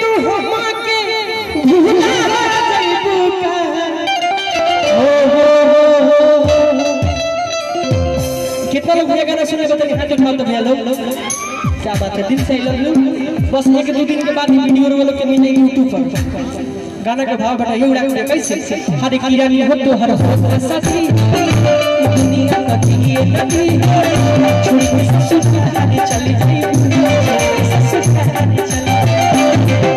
तू हमके भुला जाइबू का कितना लोग ये गाना सुने बताइए हाथ उठाओ तो भैया लोग क्या बात है दिल से आई लव यू बस एक दो दिन के बाद वीडियो रोल के मिलेगी YouTube पर गाना का भाव बताइए उड़ा उड़ा कैसे हर किया नहीं हो तो हर साथी दुनिया कभी ये लगी छोड़ी ससुराल चली गई ससुराल चली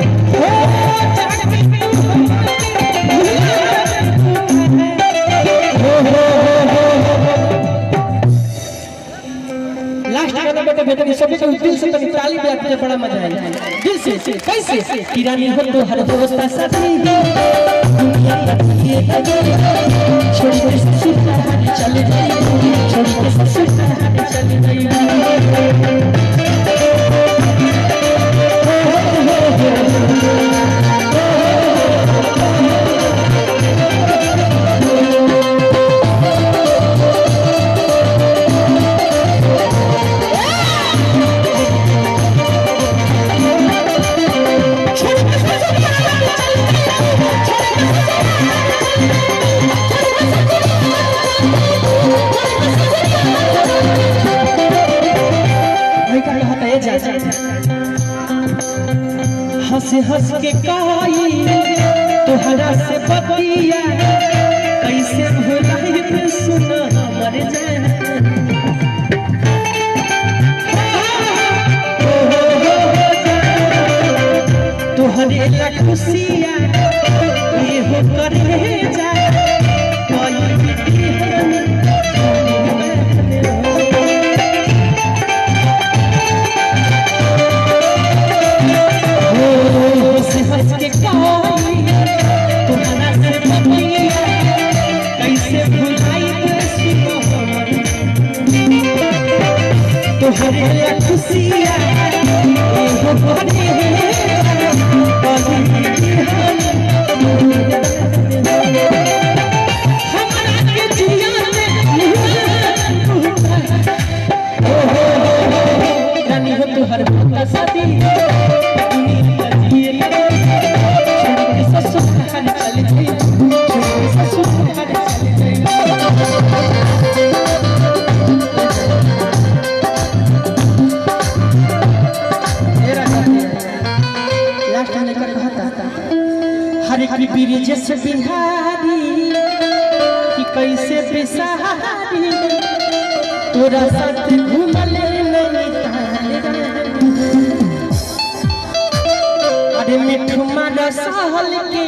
लास्ट गाना बेटे सभी को दिल से ताली बजाते बड़ा मजा आएगा दिल से कैसे किरानी हो तो हर दोस्त साथी दुनिया ये छोड़ी ससुराल चली गई छोड़ी ससुराल चली गई हंस हंस के काई तोहरा से बतिया कैसे भुलाई सुन मर जाए तोहरे ला खुशिया ये हो करे जाए तोहरे खुशिया ये हो करे हमरा के जिया में रानी हो तोहर साथी दुनिया जिए छोड़ ससुराल चली गई छोड़ ससुराल चली गई हरे हरे पीरी जैसे बिहारी कि कैसे बेसहारी तोरा साथ घूमले अरे मिठू मारा सहल के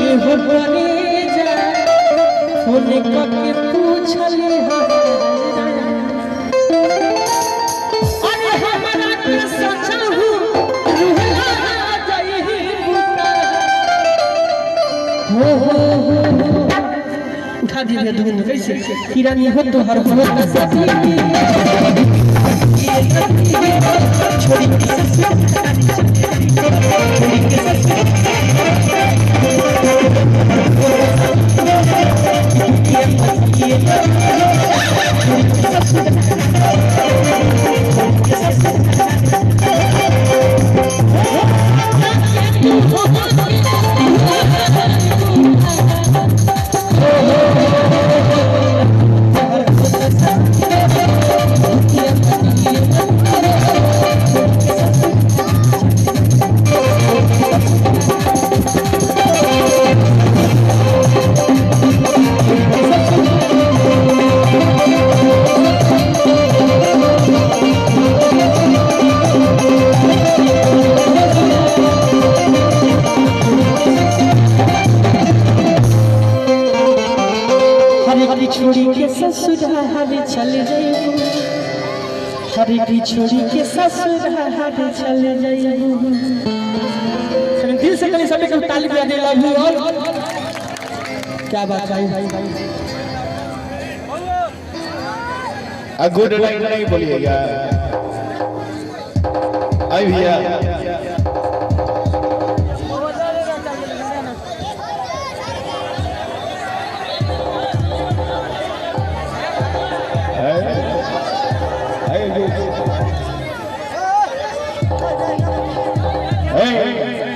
एहो बने जा फोन करके पूछले अरे हमारा के सचहू उठा दीजिए धुन कैसे किरानी हो तो हर साथी छोड़ी छोड़ी के ससुराल चले जाइबू हरे की छोड़ी के ससुराल चले जाइबू दिल से कहीं सभी को ताली बजा दे लव यू ऑल क्या बात भाई गुड नाइट नहीं बोलिएगा आई भैया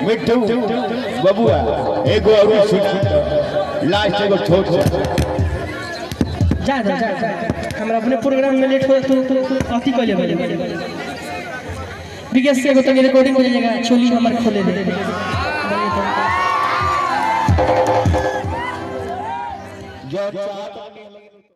मिट्टू बबुआ एगो और सुना लास्ट एगो छोट जा हमरा अपने प्रोग्राम में लेट हो तो अति कइले भाई विकेश से एगो तनी रिकॉर्डिंग हो जाएगा चोली हमर खोले दे जो